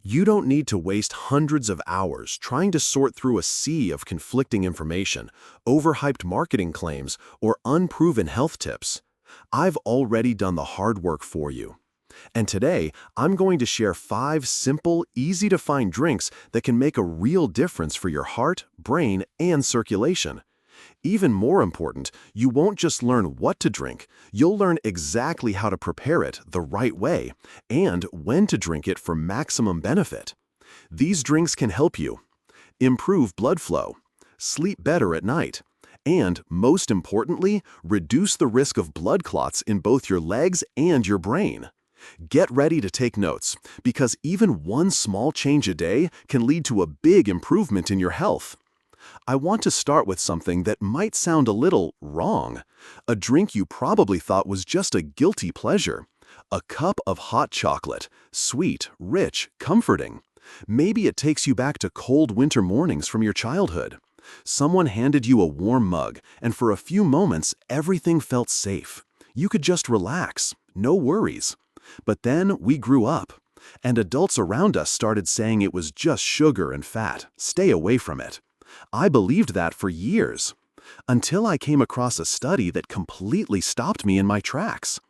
You don't need to waste hundreds of hours trying to sort through a sea of conflicting information, overhyped marketing claims, or unproven health tips. I've already done the hard work for you. And today, I'm going to share 5 simple, easy-to-find drinks that can make a real difference for your heart, brain, and circulation. Even more important, you won't just learn what to drink, you'll learn exactly how to prepare it the right way and when to drink it for maximum benefit. These drinks can help you improve blood flow, sleep better at night, and, most importantly, reduce the risk of blood clots in both your legs and your brain. Get ready to take notes, because even one small change a day can lead to a big improvement in your health. I want to start with something that might sound a little wrong. A drink you probably thought was just a guilty pleasure. A cup of hot chocolate, sweet, rich, comforting. Maybe it takes you back to cold winter mornings from your childhood. Someone handed you a warm mug, and for a few moments, everything felt safe. You could just relax, no worries. But then we grew up, and adults around us started saying it was just sugar and fat. Stay away from it. I believed that for years, until I came across a study that completely stopped me in my tracks.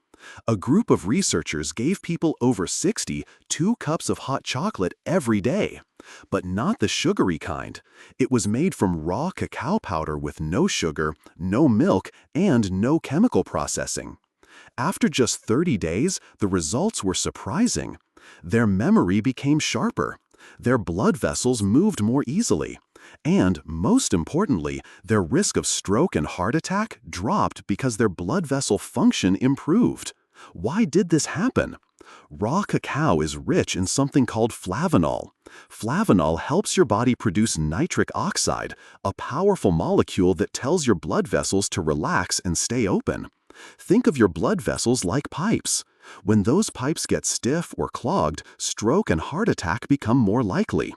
A group of researchers gave people over 60 2 cups of hot chocolate every day, but not the sugary kind. It was made from raw cacao powder with no sugar, no milk, and no chemical processing. After just 30 days, the results were surprising. Their memory became sharper. Their blood vessels moved more easily. And, most importantly, their risk of stroke and heart attack dropped because their blood vessel function improved. Why did this happen? Raw cacao is rich in something called flavanol. Flavanol helps your body produce nitric oxide, a powerful molecule that tells your blood vessels to relax and stay open. Think of your blood vessels like pipes. When those pipes get stiff or clogged, stroke and heart attack become more likely.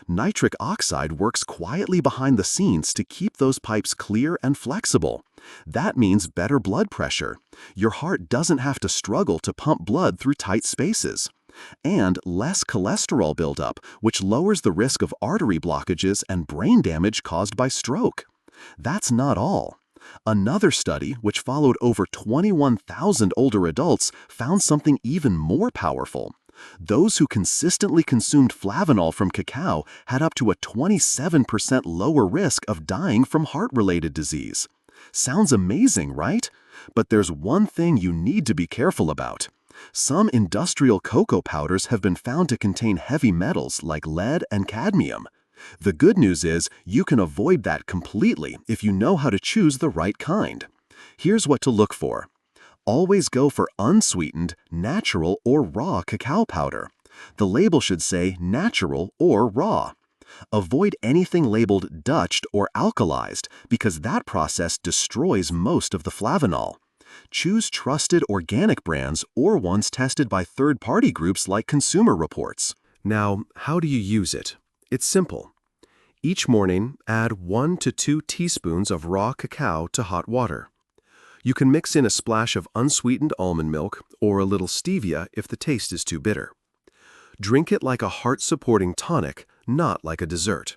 Nitric oxide works quietly behind the scenes to keep those pipes clear and flexible. That means better blood pressure. Your heart doesn't have to struggle to pump blood through tight spaces. And less cholesterol buildup, which lowers the risk of artery blockages and brain damage caused by stroke. That's not all. Another study, which followed over 21,000 older adults, found something even more powerful. Those who consistently consumed flavanol from cacao had up to a 27% lower risk of dying from heart-related disease. Sounds amazing, right? But there's one thing you need to be careful about. Some industrial cocoa powders have been found to contain heavy metals like lead and cadmium. The good news is you can avoid that completely if you know how to choose the right kind. Here's what to look for. Always go for unsweetened, natural, or raw cacao powder. The label should say natural or raw. Avoid anything labeled Dutched or alkalized because that process destroys most of the flavanol. Choose trusted organic brands or ones tested by third-party groups like Consumer Reports. Now, how do you use it? It's simple. Each morning, add 1 to 2 teaspoons of raw cacao to hot water. You can mix in a splash of unsweetened almond milk or a little stevia if the taste is too bitter. Drink it like a heart-supporting tonic, not like a dessert.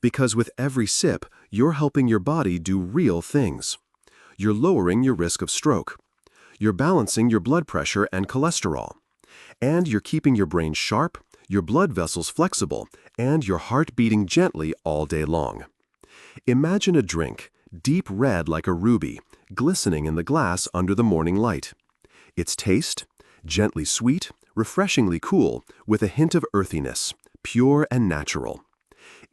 Because with every sip, you're helping your body do real things. You're lowering your risk of stroke. You're balancing your blood pressure and cholesterol. And you're keeping your brain sharp, your blood vessels flexible, and your heart beating gently all day long. Imagine a drink, deep red like a ruby, glistening in the glass under the morning light. Its taste, gently sweet, refreshingly cool, with a hint of earthiness, pure and natural.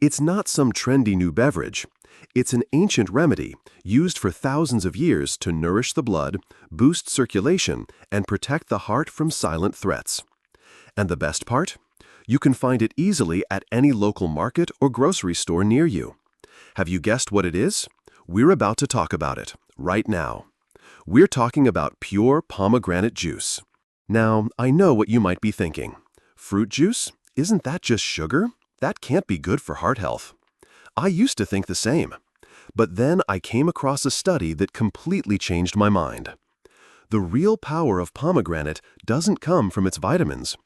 It's not some trendy new beverage. It's an ancient remedy used for thousands of years to nourish the blood, boost circulation, and protect the heart from silent threats. And the best part? You can find it easily at any local market or grocery store near you. Have you guessed what it is? We're about to talk about it, right now. We're talking about pure pomegranate juice. Now, I know what you might be thinking. Fruit juice? Isn't that just sugar? That can't be good for heart health. I used to think the same. But then I came across a study that completely changed my mind. The real power of pomegranate doesn't come from its vitamins.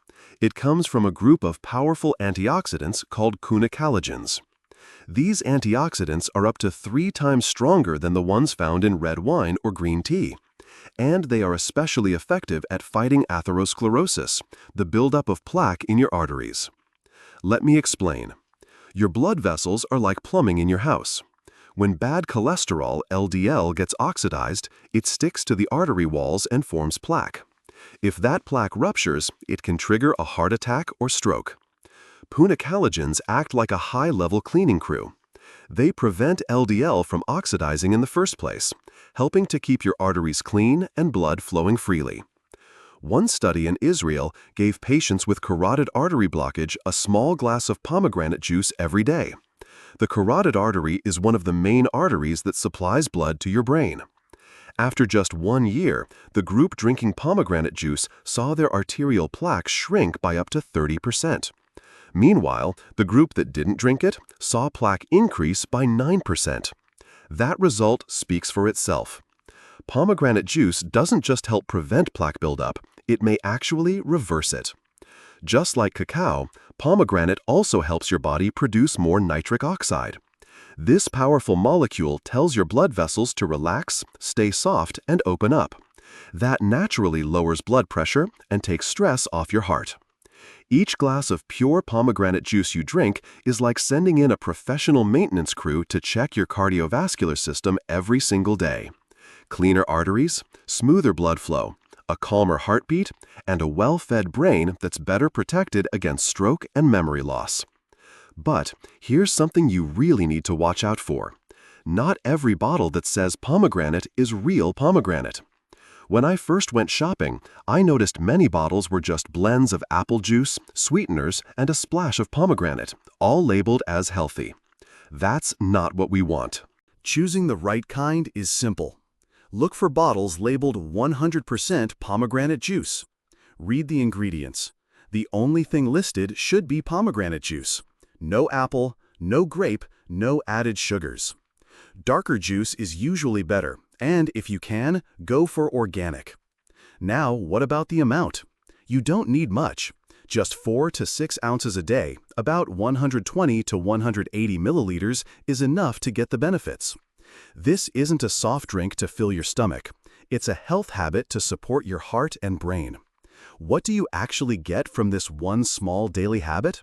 It comes from a group of powerful antioxidants called cunachallogens. These antioxidants are up to 3 times stronger than the ones found in red wine or green tea, and they are especially effective at fighting atherosclerosis, the buildup of plaque in your arteries. Let me explain. Your blood vessels are like plumbing in your house. When bad cholesterol, LDL, gets oxidized, it sticks to the artery walls and forms plaque. If that plaque ruptures, it can trigger a heart attack or stroke. Cunachallogens act like a high-level cleaning crew. They prevent LDL from oxidizing in the first place, helping to keep your arteries clean and blood flowing freely. One study in Israel gave patients with carotid artery blockage a small glass of pomegranate juice every day. The carotid artery is one of the main arteries that supplies blood to your brain. After just 1 year, the group drinking pomegranate juice saw their arterial plaque shrink by up to 30%. Meanwhile, the group that didn't drink it saw plaque increase by 9%. That result speaks for itself. Pomegranate juice doesn't just help prevent plaque buildup, it may actually reverse it. Just like cacao, pomegranate also helps your body produce more nitric oxide. This powerful molecule tells your blood vessels to relax, stay soft, and open up. That naturally lowers blood pressure and takes stress off your heart. Each glass of pure pomegranate juice you drink is like sending in a professional maintenance crew to check your cardiovascular system every single day. Cleaner arteries, smoother blood flow, a calmer heartbeat, and a well-fed brain that's better protected against stroke and memory loss. But here's something you really need to watch out for. Not every bottle that says pomegranate is real pomegranate. When I first went shopping, I noticed many bottles were just blends of apple juice, sweeteners, and a splash of pomegranate, all labeled as healthy. That's not what we want. Choosing the right kind is simple. Look for bottles labeled 100% pomegranate juice. Read the ingredients. The only thing listed should be pomegranate juice. No apple, no grape, no added sugars. Darker juice is usually better, and if you can, go for organic. Now, what about the amount? You don't need much. Just 4 to 6 ounces a day, about 120 to 180 milliliters, is enough to get the benefits. This isn't a soft drink to fill your stomach. It's a health habit to support your heart and brain. What do you actually get from this one small daily habit?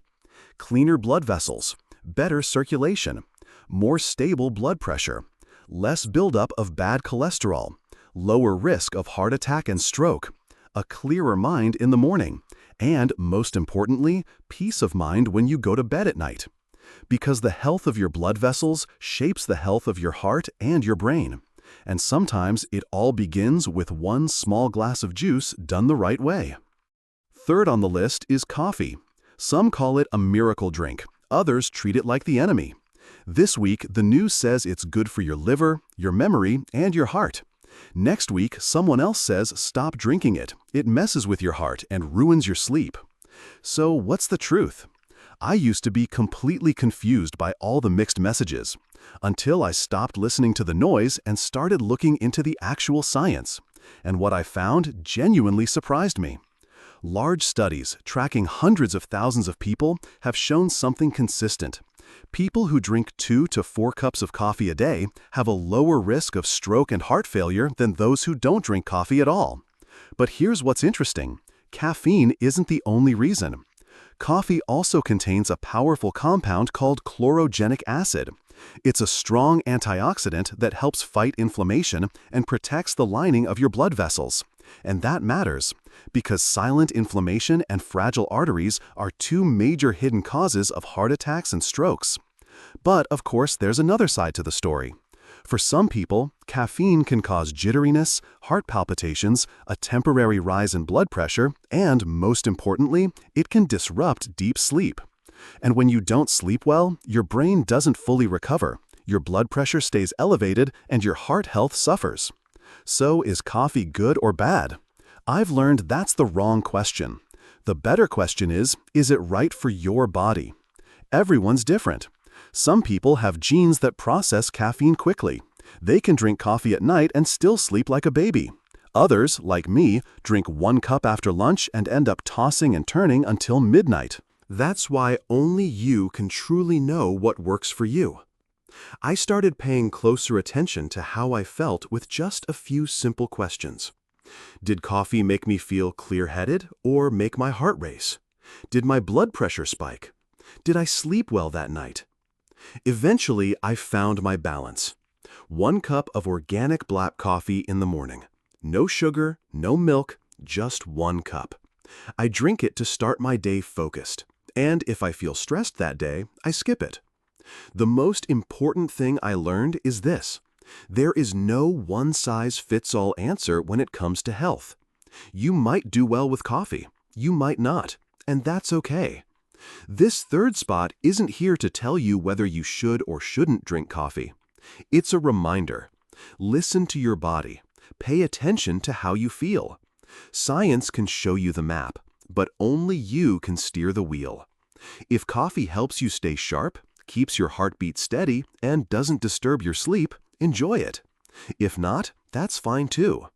Cleaner blood vessels, better circulation, more stable blood pressure, less buildup of bad cholesterol, lower risk of heart attack and stroke, a clearer mind in the morning, and, most importantly, peace of mind when you go to bed at night. Because the health of your blood vessels shapes the health of your heart and your brain. And sometimes it all begins with one small glass of juice done the right way. Third on the list is coffee. Some call it a miracle drink. Others treat it like the enemy. This week, the news says it's good for your liver, your memory, and your heart. Next week, someone else says stop drinking it. It messes with your heart and ruins your sleep. So what's the truth? I used to be completely confused by all the mixed messages, until I stopped listening to the noise and started looking into the actual science. And what I found genuinely surprised me. Large studies tracking hundreds of thousands of people have shown something consistent. People who drink 2 to 4 cups of coffee a day have a lower risk of stroke and heart failure than those who don't drink coffee at all. But here's what's interesting. Caffeine isn't the only reason. Coffee also contains a powerful compound called chlorogenic acid. It's a strong antioxidant that helps fight inflammation and protects the lining of your blood vessels. And that matters, because silent inflammation and fragile arteries are 2 major hidden causes of heart attacks and strokes. But, of course, there's another side to the story. For some people, caffeine can cause jitteriness, heart palpitations, a temporary rise in blood pressure, and, most importantly, it can disrupt deep sleep. And when you don't sleep well, your brain doesn't fully recover, your blood pressure stays elevated, and your heart health suffers. So is coffee good or bad? I've learned that's the wrong question. The better question is it right for your body? Everyone's different. Some people have genes that process caffeine quickly. They can drink coffee at night and still sleep like a baby. Others, like me, drink 1 cup after lunch and end up tossing and turning until midnight. That's why only you can truly know what works for you. I started paying closer attention to how I felt with just a few simple questions. Did coffee make me feel clear-headed or make my heart race? Did my blood pressure spike? Did I sleep well that night? Eventually, I found my balance. 1 cup of organic black coffee in the morning. No sugar, no milk, just 1 cup. I drink it to start my day focused, and if I feel stressed that day, I skip it. The most important thing I learned is this: there is no one-size-fits-all answer when it comes to health. You might do well with coffee, you might not, and that's okay. This third spot isn't here to tell you whether you should or shouldn't drink coffee. It's a reminder. Listen to your body. Pay attention to how you feel. Science can show you the map, but only you can steer the wheel. If coffee helps you stay sharp, keeps your heartbeat steady, and doesn't disturb your sleep, enjoy it. If not, that's fine too.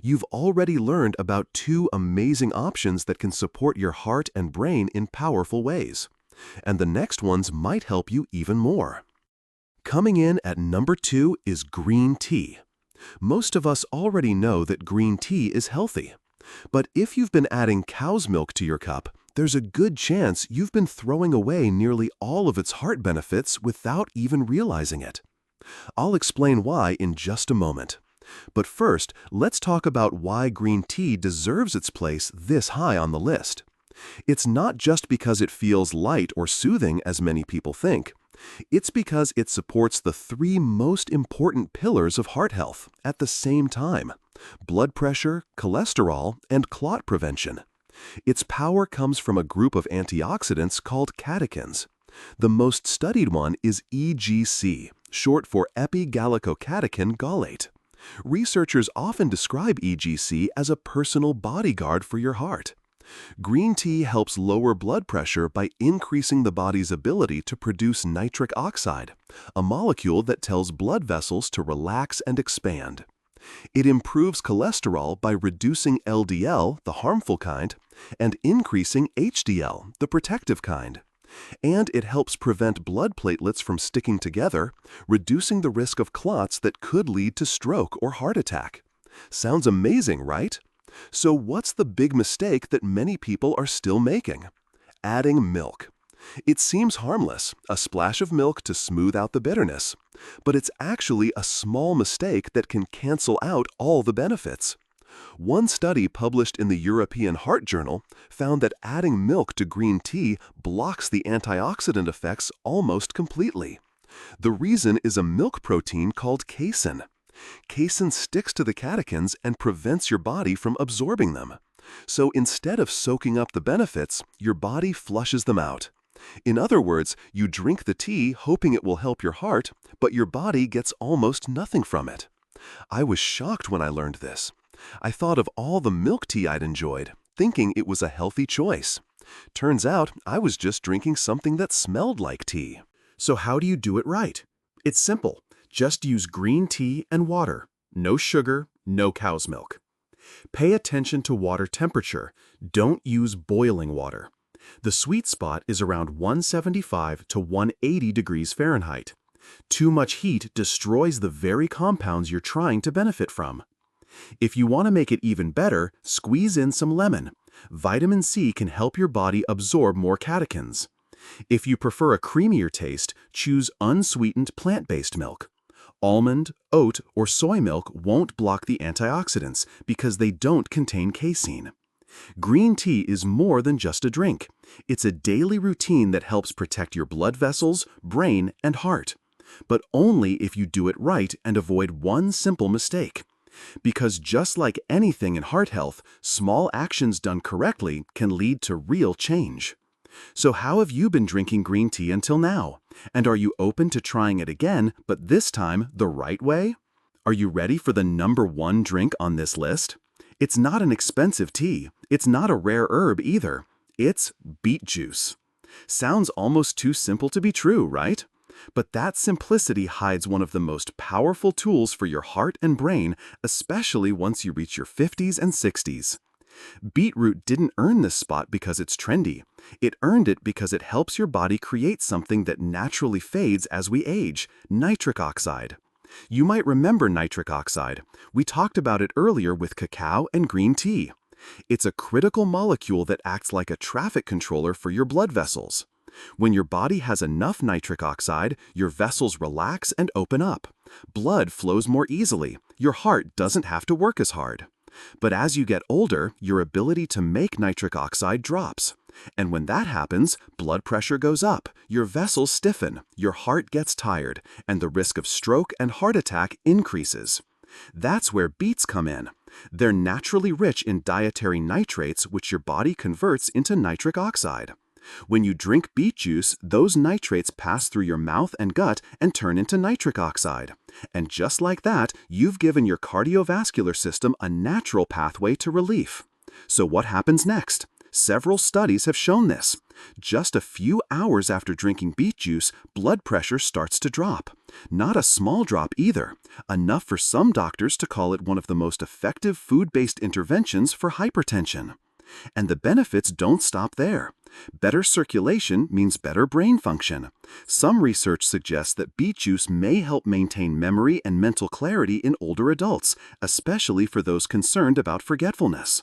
You've already learned about 2 amazing options that can support your heart and brain in powerful ways. And the next ones might help you even more. Coming in at number 2 is green tea. Most of us already know that green tea is healthy. But if you've been adding cow's milk to your cup, there's a good chance you've been throwing away nearly all of its heart benefits without even realizing it. I'll explain why in just a moment. But first, let's talk about why green tea deserves its place this high on the list. It's not just because it feels light or soothing as many people think. It's because it supports the 3 most important pillars of heart health at the same time: blood pressure, cholesterol, and clot prevention. Its power comes from a group of antioxidants called catechins. The most studied one is EGC, short for epigallocatechin gallate. Researchers often describe EGC as a personal bodyguard for your heart. Green tea helps lower blood pressure by increasing the body's ability to produce nitric oxide, a molecule that tells blood vessels to relax and expand. It improves cholesterol by reducing LDL, the harmful kind, and increasing HDL, the protective kind. And it helps prevent blood platelets from sticking together, reducing the risk of clots that could lead to stroke or heart attack. Sounds amazing, right? So what's the big mistake that many people are still making? Adding milk. It seems harmless, a splash of milk to smooth out the bitterness. But it's actually a small mistake that can cancel out all the benefits. One study published in the European Heart Journal found that adding milk to green tea blocks the antioxidant effects almost completely. The reason is a milk protein called casein. Casein sticks to the catechins and prevents your body from absorbing them. So instead of soaking up the benefits, your body flushes them out. In other words, you drink the tea hoping it will help your heart, but your body gets almost nothing from it. I was shocked when I learned this. I thought of all the milk tea I'd enjoyed, thinking it was a healthy choice. Turns out I was just drinking something that smelled like tea. So how do you do it right? It's simple. Just use green tea and water. No sugar, no cow's milk. Pay attention to water temperature. Don't use boiling water. The sweet spot is around 175 to 180 degrees Fahrenheit. Too much heat destroys the very compounds you're trying to benefit from. If you want to make it even better, squeeze in some lemon. Vitamin C can help your body absorb more catechins. If you prefer a creamier taste, choose unsweetened plant-based milk. Almond, oat, or soy milk won't block the antioxidants because they don't contain casein. Green tea is more than just a drink. It's a daily routine that helps protect your blood vessels, brain, and heart. But only if you do it right and avoid one simple mistake. Because just like anything in heart health, small actions done correctly can lead to real change. So how have you been drinking green tea until now? And are you open to trying it again, but this time the right way? Are you ready for the #1 drink on this list? It's not an expensive tea. It's not a rare herb either. It's beet juice. Sounds almost too simple to be true, right? But that simplicity hides one of the most powerful tools for your heart and brain, especially once you reach your 50s and 60s. Beetroot didn't earn this spot because it's trendy. It earned it because it helps your body create something that naturally fades as we age, nitric oxide. You might remember nitric oxide. We talked about it earlier with cacao and green tea. It's a critical molecule that acts like a traffic controller for your blood vessels. When your body has enough nitric oxide, your vessels relax and open up. Blood flows more easily. Your heart doesn't have to work as hard. But as you get older, your ability to make nitric oxide drops. And when that happens, blood pressure goes up, your vessels stiffen, your heart gets tired, and the risk of stroke and heart attack increases. That's where beets come in. They're naturally rich in dietary nitrates, which your body converts into nitric oxide. When you drink beet juice, those nitrates pass through your mouth and gut and turn into nitric oxide. And just like that, you've given your cardiovascular system a natural pathway to relief. So what happens next? Several studies have shown this. Just a few hours after drinking beet juice, blood pressure starts to drop. Not a small drop either, enough for some doctors to call it one of the most effective food-based interventions for hypertension. And the benefits don't stop there. Better circulation means better brain function. Some research suggests that beet juice may help maintain memory and mental clarity in older adults, especially for those concerned about forgetfulness.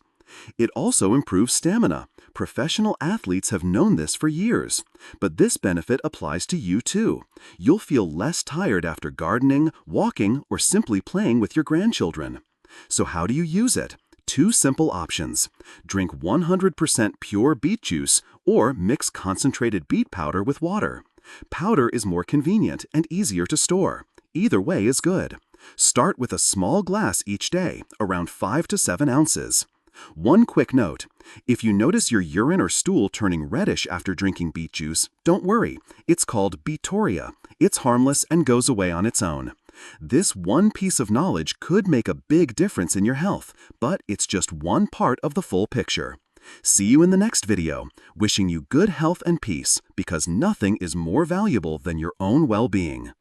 It also improves stamina. Professional athletes have known this for years. But this benefit applies to you too. You'll feel less tired after gardening, walking, or simply playing with your grandchildren. So how do you use it? Two simple options. Drink 100% pure beet juice or mix concentrated beet powder with water. Powder is more convenient and easier to store. Either way is good. Start with a small glass each day, around 5 to 7 ounces. One quick note, if you notice your urine or stool turning reddish after drinking beet juice, don't worry. It's called beeturia. It's harmless and goes away on its own. This one piece of knowledge could make a big difference in your health, but it's just one part of the full picture. See you in the next video, wishing you good health and peace, because nothing is more valuable than your own well-being.